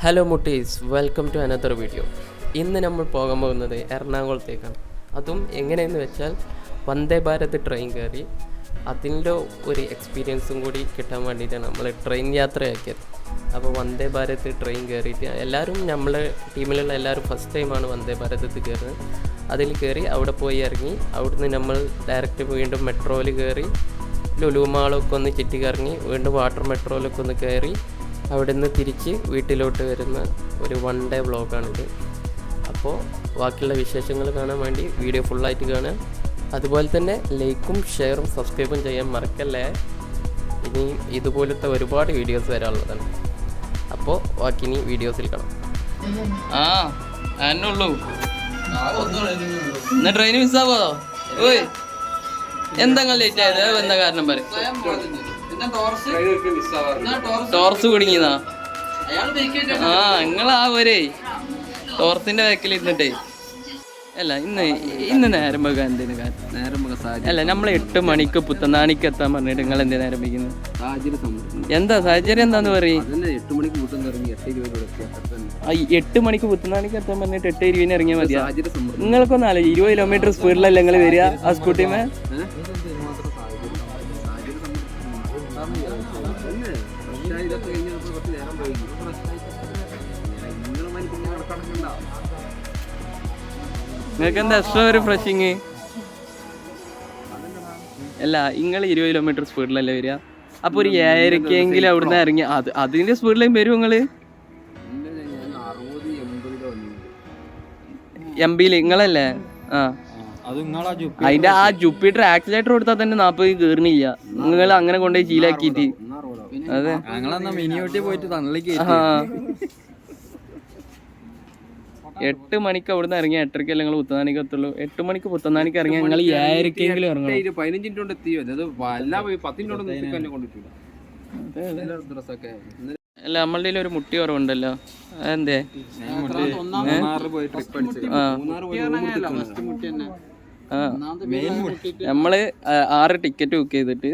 Hello മുട്ടീസ്, welcome to another video. ഇന്ന് നമ്മൾ പോകാൻ പോകുന്നത് എറണാകുളത്തേക്കാണ്. അതും എങ്ങനെയെന്ന് വെച്ചാൽ വന്ദേ ഭാരത് ട്രെയിൻ കയറി അതിൻ്റെ ഒരു എക്സ്പീരിയൻസും കൂടി കിട്ടാൻ വേണ്ടിയിട്ടാണ് നമ്മൾ ട്രെയിൻ യാത്രയാക്കിയത്. അപ്പോൾ വന്ദേ ഭാരത് ട്രെയിൻ കയറിയിട്ട് എല്ലാവരും നമ്മളെ ടീമിലുള്ള എല്ലാവരും ഫസ്റ്റ് ടൈമാണ് വന്ദേ ഭാരതത്തിൽ കയറുന്നത്. അതിൽ കയറി അവിടെ പോയി ഇറങ്ങി അവിടുന്ന് നമ്മൾ ഡയറക്റ്റ് വീണ്ടും മെട്രോയിൽ കയറി ലുലു മാളൊക്കെ ഒന്ന് ചുറ്റി കറങ്ങി വീണ്ടും വാട്ടർ മെട്രോയിലൊക്കെ ഒന്ന് കയറി അവിടെ നിന്ന് തിരിച്ച് വീട്ടിലോട്ട് വരുന്ന ഒരു വൺ ഡേ വ്ളോഗാണിത്. അപ്പോൾ ബാക്കിയുള്ള വിശേഷങ്ങൾ കാണാൻ വേണ്ടി വീഡിയോ ഫുള്ളായിട്ട് കാണുക. അതുപോലെ തന്നെ ലൈക്കും ഷെയറും സബ്സ്ക്രൈബും ചെയ്യാൻ മറക്കല്ലേ. ഇനിയും ഇതുപോലത്തെ ഒരുപാട് വീഡിയോസ് വരാനുള്ളതാണ്. അപ്പോൾ ബാക്കി വീഡിയോസിൽ കാണാം. ഉള്ളൂ എന്നാ ട്രെയിൻ മിസ്സാവോ? ഓയ് എന്താ ലേറ്റ് ആയത്? എന്താ കാരണം പറയും? ടോർച്ച് കുടുങ്ങിയതാ. നിങ്ങളാ പോരേ ടോർച്ചിന്റെ ബാക്കിൽ ഇരുന്നിട്ടേ. അല്ല ഇന്ന് നേരം പോകാൻ എന്തേലും അല്ല, നമ്മൾ 8 മണിക്ക് പുത്തനാണിക്ക് എത്താൻ പറഞ്ഞിട്ട് നിങ്ങൾ എന്തേ നേരം വയ്ക്കുന്നത്? എന്താ സാഹചര്യം എന്താന്ന് പറയും? 8 മണിക്ക് പുത്തനാണിക്ക് എത്താൻ പറഞ്ഞിട്ട് 8:20 ഇറങ്ങിയാൽ മതിയാ? നിങ്ങൾക്കൊന്നല്ല 20 കിലോമീറ്റർ സ്പീഡിലല്ലേ നിങ്ങൾ വരിക ആ സ്കൂട്ടിമേ? നിങ്ങൾക്ക് എന്താ എക്സ്ട്രാ ഒരു ഫ്രഷിങ്? അല്ല, നിങ്ങൾ 20 കിലോമീറ്റർ സ്പീഡിലല്ലേ വരിക? അപ്പോൾ ഒരു 7:30 അവിടുന്ന് ഇറങ്ങി അതിന്റെ സ്പീഡിലും വരും നിങ്ങള്? MB നിങ്ങളല്ലേ? അതിന്റെ ആ ജുപ്പിറ്റർ ആക്സിലേറ്റർ കൊടുത്താൽ തന്നെ 40 കയറുന്നില്ല. നിങ്ങൾ അങ്ങനെ കൊണ്ടുപോയി ചീലാക്കിയിട്ട്. അതെ, 8 മണിക്ക് അവിടുന്ന് ഇറങ്ങിയ 8:30 നിങ്ങൾ പുത്തനാനിക്ക് എത്തുള്ളൂ. 8 മണിക്ക് പുത്തനാനിക്ക് ഇറങ്ങിയ നിങ്ങൾ 7:00 ഇറങ്ങണം. 15 മിനിറ്റ് എത്തിയോ? അല്ല, നമ്മളുടെ ഒരു മുട്ടി കുറവുണ്ടല്ലോ, അതെന്തേ? നമ്മള് 6 ടിക്കറ്റ് ബുക്ക് ചെയ്തിട്ട്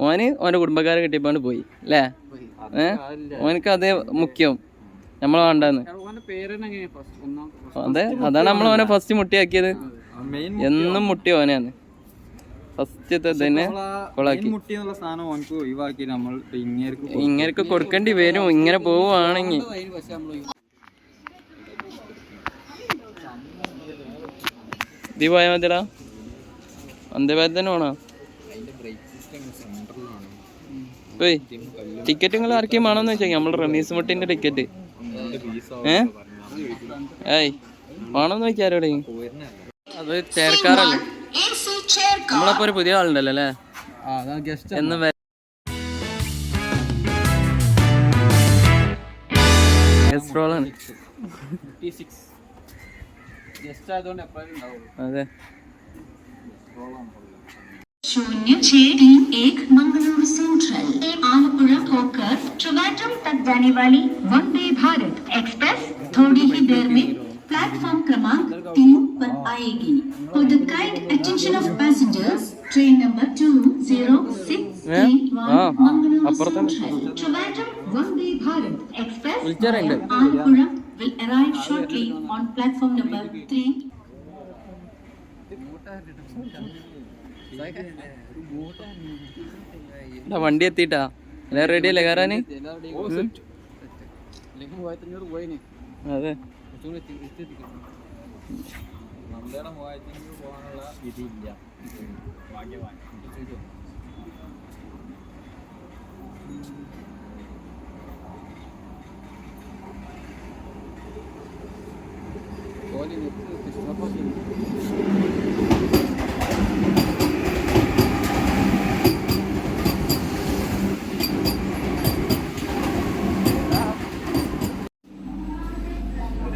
ഓന്റെ കുടുംബക്കാരെ കിട്ടിയപ്പോണ്ട് പോയി അല്ലേ? ഓനക്ക് അതേ മുഖ്യം, നമ്മളെ വേണ്ടെന്ന്. അതെ, അതാണ് നമ്മൾ ഓനെ ഫസ്റ്റ് മുട്ടിയാക്കിയത്. എന്നും മുട്ടി ഓനാണ് ഫസ്റ്റത്തെ തന്നെ കൊളാക്കി. ഇങ്ങനെയൊക്കെ കൊടുക്കേണ്ടി വരും ഇങ്ങനെ പോവുകയാണെങ്കിൽ. ഇത് പോയാൽ മതിടാ, വന്ദേ ഭാരത് തന്നെ വേണോ? പോയി ടിക്കറ്റ് നിങ്ങൾ ആർക്കും വേണമെന്ന് വെച്ചാൽ നമ്മൾ റമീസ് മുട്ടിന്റെ ടിക്കറ്റ് ഏയ് വേണമെന്ന് വെച്ചാരോടെ? അത് ചേർക്കാറല്ലേ? നമ്മളപ്പോ ഒരു പുതിയ ആളുണ്ടല്ലോ അല്ലേ? എന്ന് അതെ. 0631 मंगलुरु सेंट्रल आलपुरा होकर ट्रिवेंड्रम तक जाने वाली वंदे भारत एक्सप्रेस थोड़ी ही देर में प्लेटफॉर्म क्रमांक 3 पर आएगी. For the kind attention of passengers, train number 20631 Mangaluru central Trivandrum Vande Bharat express आलपुरा will arrive shortly on platform number 3. വണ്ടി എത്തിട്ടാ? എല്ലാരും റെഡി അല്ലേ കയറാന്? അതെ,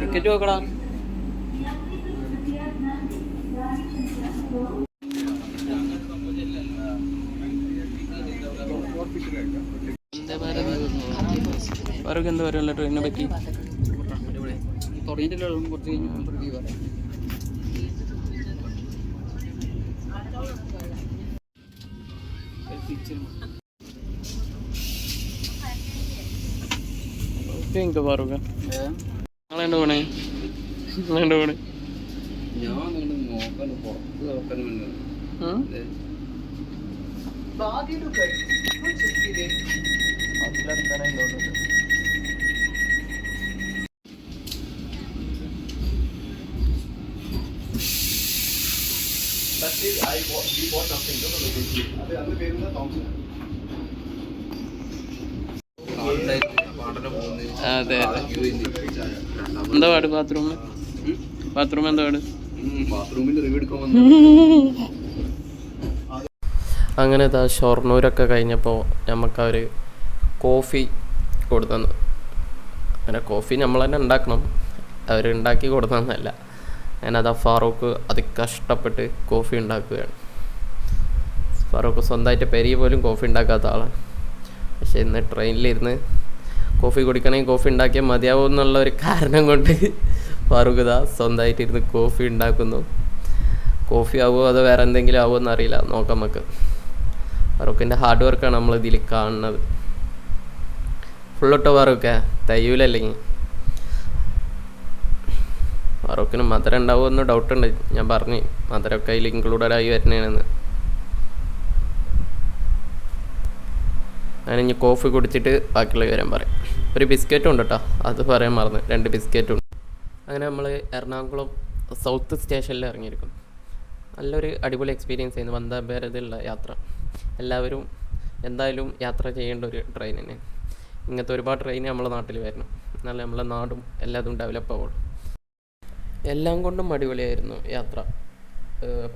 ടിക്കറ്റ് നോക്കടാ. വേറെ എന്താ പറയുക ട്രെയിനിനെ പറ്റി? എനിക്ക് പറയുക നിങ്ങളെന്താ പോണേ നിങ്ങളെന്താ പോണേ അതെ അതെ എന്താ പാട് ബാത്റൂം എന്താ പാട് അങ്ങനെ ഷൊർണൂരൊക്കെ കഴിഞ്ഞപ്പോൾ നമുക്കവർ കോഫി കൊടുത്തന്നു. അങ്ങനെ കോഫി നമ്മൾ തന്നെ ഉണ്ടാക്കണം, അവർ ഉണ്ടാക്കി കൊടുത്തന്നല്ല. ഞാനത് ഫാറൂഖ് അതികഷ്ടപ്പെട്ട് കോഫി ഉണ്ടാക്കുകയാണ്. ഫാറൂഖ് സ്വന്തമായിട്ട് പെരിയ പോലും കോഫി ഉണ്ടാക്കാത്ത ആളാണ്. പക്ഷേ ഇന്ന് ട്രെയിനിലിരുന്ന് കോഫി കുടിക്കണമെങ്കിൽ കോഫി ഉണ്ടാക്കിയാൽ മതിയാവും എന്നുള്ള ഒരു കാരണം കൊണ്ട് ഫാറൂഖ് സ്വന്തമായിട്ടിരുന്ന് കോഫി ഉണ്ടാക്കുന്നു. കോഫി ആവുമോ അതോ വേറെ എന്തെങ്കിലും ആവുമോ എന്നറിയില്ല, നോക്കാം നമുക്ക്. ഫാറൂഖിൻ്റെ ഹാർഡ് വർക്കാണ് നമ്മൾ ഇതിൽ കാണുന്നത്. ഫുള്ളിട്ടോ ഫാറൂഖേ, തയ്യൂലല്ലെങ്കിൽ. ഫാറൂഖിന് മധുരം ഉണ്ടാവുമെന്ന് ഡൗട്ടുണ്ട്. ഞാൻ പറഞ്ഞു മധുരമൊക്കെ അതിൽ ഇൻക്ലൂഡഡ് ആയി വരുന്നതാണെന്ന്. ഞാനിനി കോഫി കുടിച്ചിട്ട് ബാക്കിയുള്ള വിവരം പറയാം. ഒരു ബിസ്ക്കറ്റും ഉണ്ട് കേട്ടോ, അത് പറയാൻ മറന്ന്. 2 ബിസ്ക്കറ്റും ഉണ്ട്. അങ്ങനെ നമ്മൾ എറണാകുളം സൗത്ത് സ്റ്റേഷനിൽ ഇറങ്ങിയിരിക്കും. നല്ലൊരു അടിപൊളി എക്സ്പീരിയൻസ് ആയിരുന്നു വന്ദേ ഭാരതിലുള്ള യാത്ര. എല്ലാവരും എന്തായാലും യാത്ര ചെയ്യേണ്ട ഒരു ട്രെയിൻ തന്നെ. ഇങ്ങനത്തെ ഒരുപാട് ട്രെയിൻ നമ്മളെ നാട്ടിൽ വരണം, എന്നാലും നമ്മളെ നാടും എല്ലാതും ഡെവലപ്പ് ആവുള്ളൂ. എല്ലാം കൊണ്ടും അടിപൊളിയായിരുന്നു യാത്ര.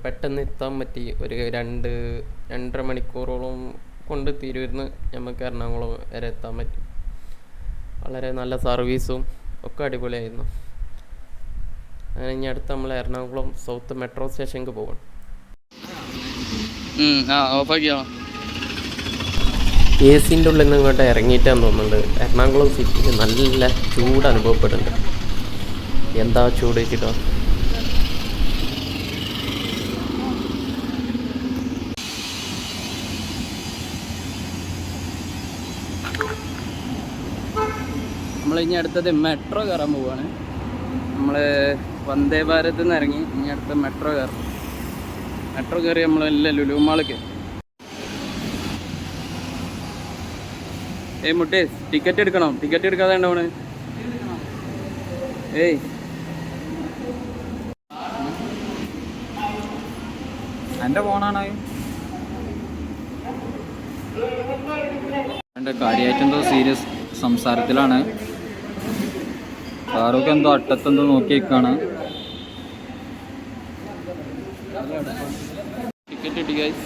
പെട്ടെന്ന് എത്താൻ പറ്റി. ഒരു 2-2.5 മണിക്കൂറോളം കൊണ്ട് തിരുവരുന്ന് നമുക്ക് എറണാകുളം വരെ എത്താൻ പറ്റും. വളരെ നല്ല സർവീസും ഒക്കെ അടിപൊളിയായിരുന്നു. അങ്ങനെ ഇനി അടുത്ത് നമ്മൾ എറണാകുളം സൗത്ത് മെട്രോ സ്റ്റേഷനിലേക്ക് പോകണം. AC-ൻ്റെ ഉള്ളിൽ നിന്ന് ഇങ്ങോട്ട് ഇറങ്ങിയിട്ടാന്ന് തോന്നുന്നുണ്ട്. എറണാകുളം സിറ്റിയിൽ നല്ല ചൂട് അനുഭവപ്പെടുന്നുണ്ട്. എന്താ ചൂട് വെച്ചിട്ടോ. നമ്മളിനി അടുത്തത് മെട്രോ കയറാൻ പോവുകയാണ്. നമ്മൾ വന്ദേ ഭാരതിൽ നിന്ന് ഇറങ്ങി ഇനി അടുത്ത മെട്രോ കയറും. മെട്രോ കയറി നമ്മളെല്ലാം ലുലു മാളിലേക്ക്. മുട്ടേസ് ടിക്കറ്റ് എടുക്കണം. ടിക്കറ്റ് എടുക്കാതെ ഉണ്ടാവണേ. എൻ്റെ ഫോണാണ്. എൻ്റെ കാര്യമായിട്ടെന്തോ സീരിയസ് സംസാരത്തിലാണ്. ഫാറൂഖ് എന്തോ അട്ടത്തെന്തോ നോക്കി നിൽക്കുകയാണ്. ടിക്കറ്റ് കിട്ടി ഗൈസ്.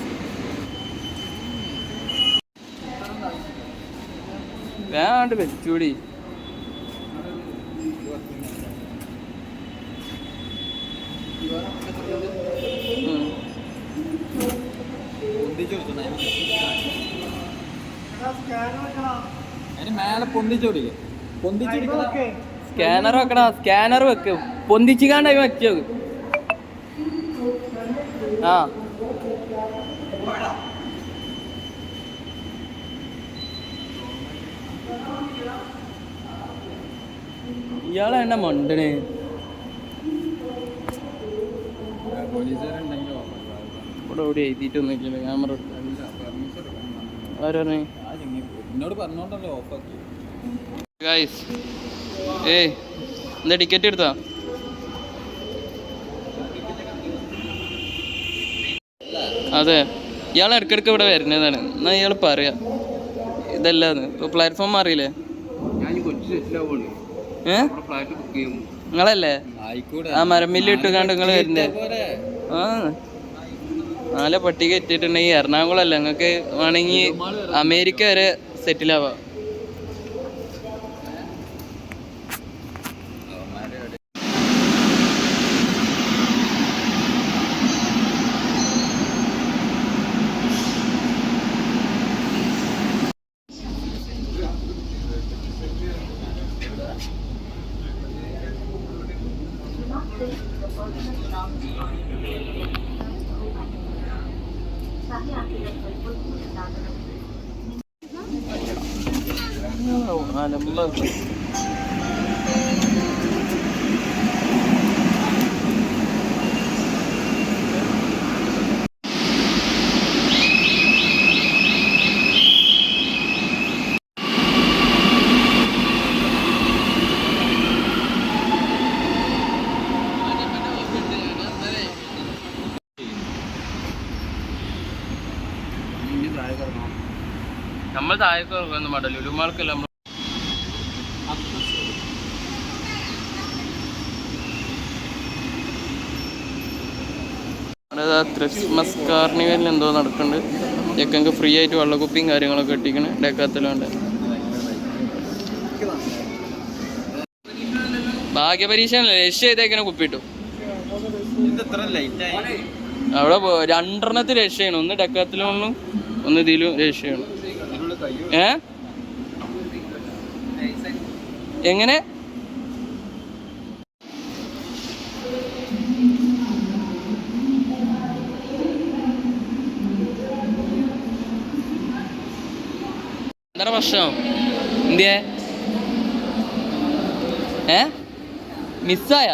വേണ്ട വെച്ചൂടി. മേലെ പൊന്തിച്ചോടില്ലേ? സ്കാനർ വെക്കടാ, സ്കാനർ വെക്ക്. പൊന്തിച്ചിക്കാണ്ടായി വെച്ചോ. ആ ഇയാളെണ്ണ മണ്ടണ്. ഇവിടെ ഇവിടെ എഴുതിയിട്ടൊന്നും ഇല്ലല്ലോ. ക്യാമറ ആര് പറഞ്ഞു? എന്നോട് പറഞ്ഞോണ്ടല്ലോ ഓഫാക്കി. ഗൈസ് എന്താ ടിക്കറ്റ് എടുത്താ? അതെ, ഇയാൾ ഇടയ്ക്കിടയ്ക്ക് ഇവിടെ വരുന്നതാണ്. എന്നാ ഇയാൾ പറയാ ഇതല്ലാന്ന്. ഇപ്പൊ പ്ലാറ്റ്ഫോം അറിയില്ലേ? നിങ്ങളല്ലേ ആ മരമില്ല് ഇട്ടുകാണ്ട് നിങ്ങൾ വരുന്നേ? ആ നാല് പട്ടിക എത്തിയിട്ടുണ്ടെങ്കിൽ എറണാകുളം അല്ല, നിങ്ങൾക്ക് വേണമെങ്കിൽ അമേരിക്ക വരെ സെറ്റിലാവാം. നമ്മൾ താഴേക്ക് ഇറങ്ങുന്നു വേണ്ട, ലുലുമാൾക്കല്ല നമ്മൾ. ക്രിസ്മസ് കാർണിവലിൽ എന്തോ നടക്കുന്നുണ്ട്. ചെക്കങ്ങൾക്ക് ഫ്രീ ആയിട്ട് വെള്ളക്കുപ്പിയും കാര്യങ്ങളൊക്കെ ഇട്ടിക്കണ് ഡെക്കാത്തലുണ്ട്. ഭാഗ്യപരീക്ഷ രക്ഷ ചെയ്തേക്കനെ കുപ്പിട്ടു. അവിടെ 2 രക്ഷയാണ്. ഒന്ന് ഡെക്കാത്തലും ഒന്ന് ഇതിലും രക്ഷയാണ്. എങ്ങനെ എന്താ പ്രശ്നം? എന്തിയെ മിസ്സായ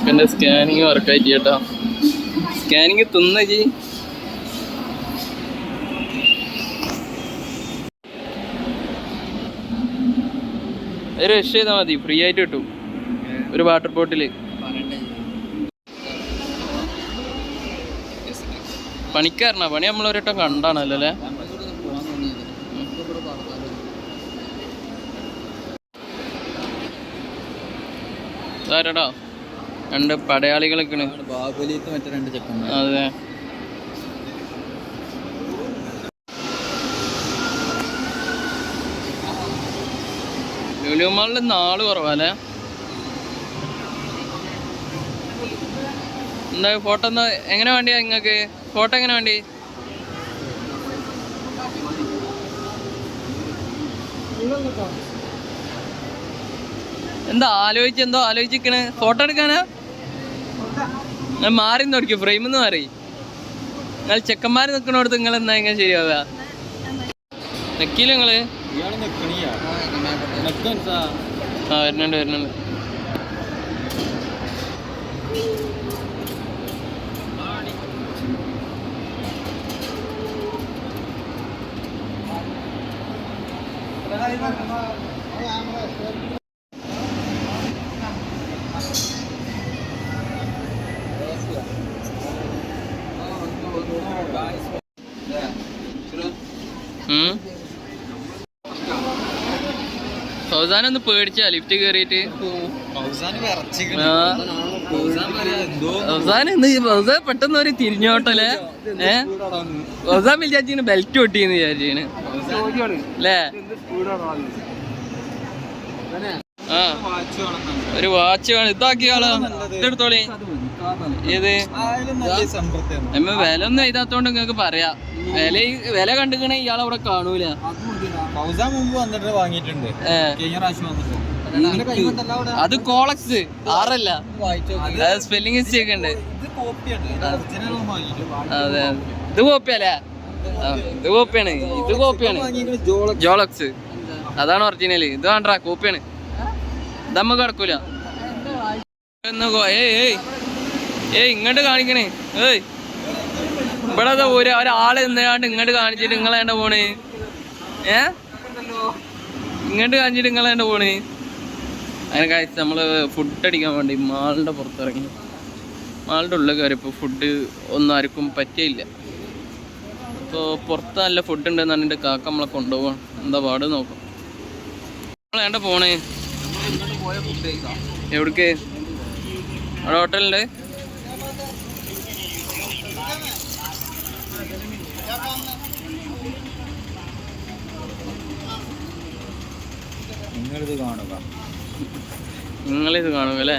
എന്റെ സ്കാനിങ് വർക്കായിട്ട് കേട്ടോ. സ്കാനിങ് തിന്നജി. ഒരു രക്ഷ ചെയ്താൽ മതി, ഫ്രീ ആയിട്ട് കിട്ടും ഒരു വാട്ടർ ബോട്ടില്. പണിക്കാരനാ? പണി നമ്മളൊരിട്ടം കണ്ടാണല്ലോ അല്ലേ? ഇതാരടാ 2 പടയാളികളൊക്കെ. അതെ, ലുലുമാളിൽ നാള് കുറവല്ലേ? എന്താ ഫോട്ടോ എന്താ എങ്ങനെ വേണ്ടിയാ നിങ്ങൾക്ക്? ഫോട്ടോ എങ്ങനെ വേണ്ടി? എന്താ എന്തോ ആലോചിക്കണ്? ഫോട്ടോ എടുക്കാനാ? ഞാൻ മാറി നോടിക്കും, ഫ്രെയിമിൽ നിന്ന് മാറി. നിങ്ങൾ ചെക്കന്മാർ നിൽക്കണോടത്ത് നിങ്ങൾ എന്താ ഇങ്ങനെ ശരിയാവുക? നിക്കില്ല നിങ്ങള്? വരുന്നുണ്ട്. ഫൗസാനൊന്ന് പേടിച്ചാ ലിഫ്റ്റ് കേറിയിട്ട്. ഫൗസാൻ പെട്ടെന്ന് ഒരു തിരിഞ്ഞോട്ടല്ലേ? ഫൗസാൻ വിചാരിച്ചിങ്ങനെ ബെൽറ്റ് പൊട്ടിന്ന് വിചാരിച്ചിന് അല്ലേ? ആ ഒരു വാച്ച് വേണം. ഇതാക്കിയാളോ? ഇതെടുത്തോളി. ഏത് വില ഒന്നും എഴുതാത്തോണ്ട് നിങ്ങൾക്ക് പറയാം. വില കണ്ടിക്കണേ ഇയാളവിടെ കാണൂല. അത് കോളക്സ് 6 അല്ല, സ്പെല്ലിംഗ് മിസ്റ്റേക്ക് ഉണ്ട്. അതെ, ഇത് കോപ്പിയല്ലേ? ഇത് കോപ്പിയാണ്. ഇത് കോപ്പിയാണ്. ജോളക്സ് അതാണ് ഒറിജിനല്. ഇത് വേണ്ട, കോപ്പിയാണ്. ഇതമ്മ കിടക്കൂല. ഇങ്ങോട്ട് കാണിക്കണേ. ഇവിടെ ഒരാള് നിന്നാണ്ട് ഇങ്ങോട്ട് കാണിച്ചിട്ട് നിങ്ങളേണ്ട പോണ്? ഇങ്ങോട്ട് കാണിച്ചിട്ട് നിങ്ങളേണ്ട പോണ്? അങ്ങനെ കഴിച്ച് നമ്മള് ഫുഡ് അടിക്കാൻ വേണ്ടി മാളിന്റെ പുറത്തിറങ്ങി. മാളിന്റെ ഉള്ളിൽ കയറിയപ്പോൾ ഫുഡ് ഒന്നും ആർക്കും പറ്റിയില്ല. അപ്പോൾ പുറത്ത് നല്ല ഫുഡ് ഉണ്ടെന്ന് പറഞ്ഞിട്ട് കാക്ക നമ്മളെ കൊണ്ടുപോകാം. എന്താ പാട് നോക്കാം. നമ്മളേണ്ട പോണേ? എവിടേക്ക്? അവിടെ ഹോട്ടലുണ്ട്. നിങ്ങളിത് കാണുക അല്ലേ?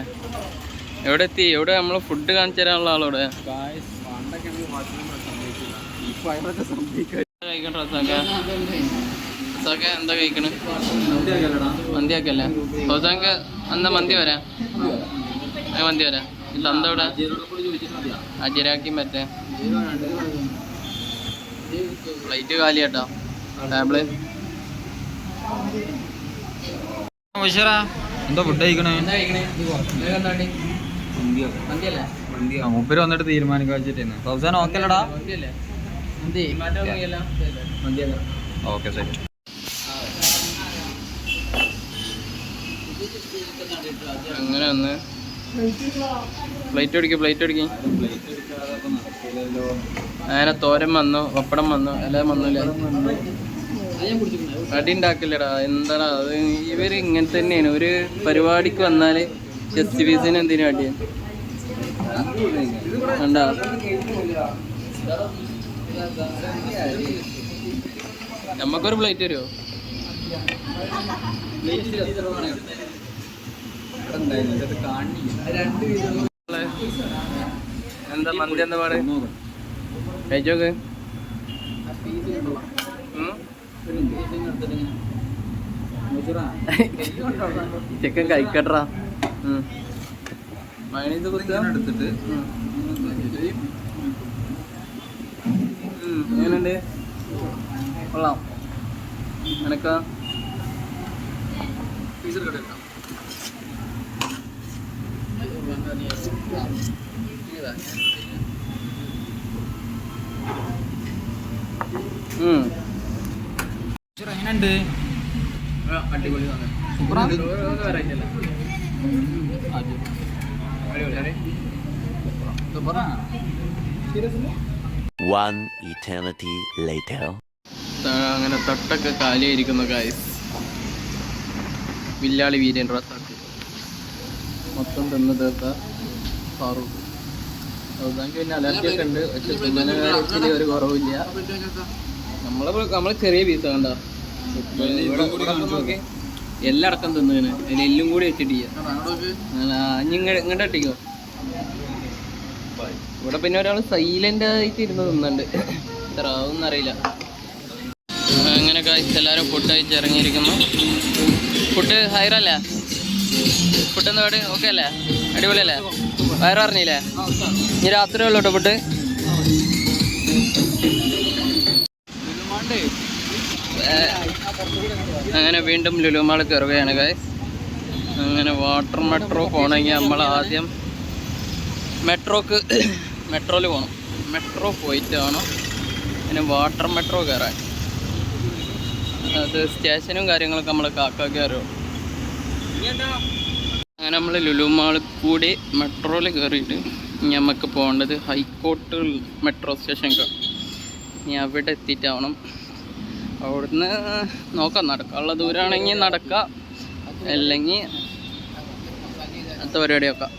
എവിടെ എത്തി? എവിടെ നമ്മൾ ഫുഡ് കാണിച്ചു തരാനുള്ള ആളോടെ കഴിക്കണ്ട? എന്താ കഴിക്കണേ? മന്തിയാക്കല്ലേ? ഹൗസാങ്ക എന്താ മന്തി വരാ? മന്തി വരാ. തന്ത ഇവിടെ അജിരാക്കി മറ്റേ പ്ലേറ്റ് കാലിയാട്ടോ. ടേബിള് എന്താ ഫുഡ് കഴിക്കണേ? മൂപ്പര് വന്നിട്ട് തീരുമാനിക്കാൻ വെച്ചിട്ടേന്ന്. ഫൗസാൻ ഓക്കെ അല്ലടാ? ഓക്കെ ശരി. അങ്ങനെ വന്ന് പ്ലേറ്റ് അടിക്കും അങ്ങനെ തോരൻ വന്നു, പപ്പടം വന്നു, എല്ലാം വന്നില്ല. അടി ഉണ്ടാക്കില്ലടാ, എന്താടാ അത്. ഇവര് ഇങ്ങനെ തന്നെയാണ്, ഒരു പരിപാടിക്ക് വന്നാല് ചെസ്റ്റ് പീസിന് എന്തിനും അടിയാണ്. കണ്ടാ നമ്മക്കൊരു പ്ലേറ്റ് തരുമോ? എന്താ മന്തി എന്താ പാട്? കഴിച്ചോക്ക്. ചിക്കൻ കഴിക്കട്ടാ. മയണീസ് എടുത്തിട്ട് എങ്ങനെയുണ്ട്? കൊള്ളാം. എനക്കാ എങ്ങനെയുണ്ട്? അടിപൊളി One eternity later. അങ്ങനെ തൊട്ടൊക്കെ കാലിയായിരിക്കുന്നു ഗായ്സ്. വില്ലാളി വീരൻ റസാക്ക് മൊത്തം തിന്ന് തീർത്ത ഫാറൂഖ്. അവസാനിക്ക് പിന്നെ അലർജി ഒക്കെ ഉണ്ട്, പക്ഷെ തിന്നുന്ന ഒരു കുറവില്ല. നമ്മള് ചെറിയ പീസ കണ്ട എല്ലടക്കം തിന്നതിന് അതിൽ എല്ലും കൂടി വെച്ചിട്ടില്ല. ഇങ്ങോട്ട് ഇട്ടിക്കോ. ഇവിടെ പിന്നെ ഒരാൾ സൈലന്റ് ആയിട്ട് ഇരുന്ന് തിന്നുന്നുണ്ട്, ഇത്ര ആവുമെന്ന് അറിയില്ല. അങ്ങനെ കഴിച്ച് എല്ലാവരും ഫുഡ് കഴിച്ച് ഇറങ്ങിയിരിക്കുന്നു. ഫുഡ് ഹൈറല്ലേ? ഫുഡ് എന്താ പാട്? ഓക്കെ അല്ലേ? അടിപൊളിയല്ലേ? വയറിറങ്ങിയില്ലേ? ഇനി രാത്രി ഉള്ളൂ കേട്ടോ ഫുഡ്. അങ്ങനെ വീണ്ടും ലുലുമാൾ കയറുകയാണ് ഗൈസ്. അങ്ങനെ വാട്ടർ മെട്രോ പോകണമെങ്കിൽ നമ്മൾ ആദ്യം മെട്രോയിൽ പോകണം. മെട്രോ പോയിട്ട് വേണം പിന്നെ വാട്ടർ മെട്രോ കയറാൻ. അത് സ്റ്റേഷനും കാര്യങ്ങളൊക്കെ നമ്മൾ കാക്കാക്കി അറിയുള്ളൂ. അങ്ങനെ നമ്മൾ ലുലുമാൾ കൂടി മെട്രോയിൽ കയറിയിട്ട് നമുക്ക് പോകേണ്ടത് ഹൈക്കോർട്ട് മെട്രോ സ്റ്റേഷനിൽ. ഇനി അവിടെ എത്തിയിട്ടാവണം. അവിടുന്ന് നോക്കാം, നടക്കാനുള്ള ദൂരമാണെങ്കിൽ നടക്കാം, അല്ലെങ്കിൽ അടുത്ത പരിപാടി നോക്കാം.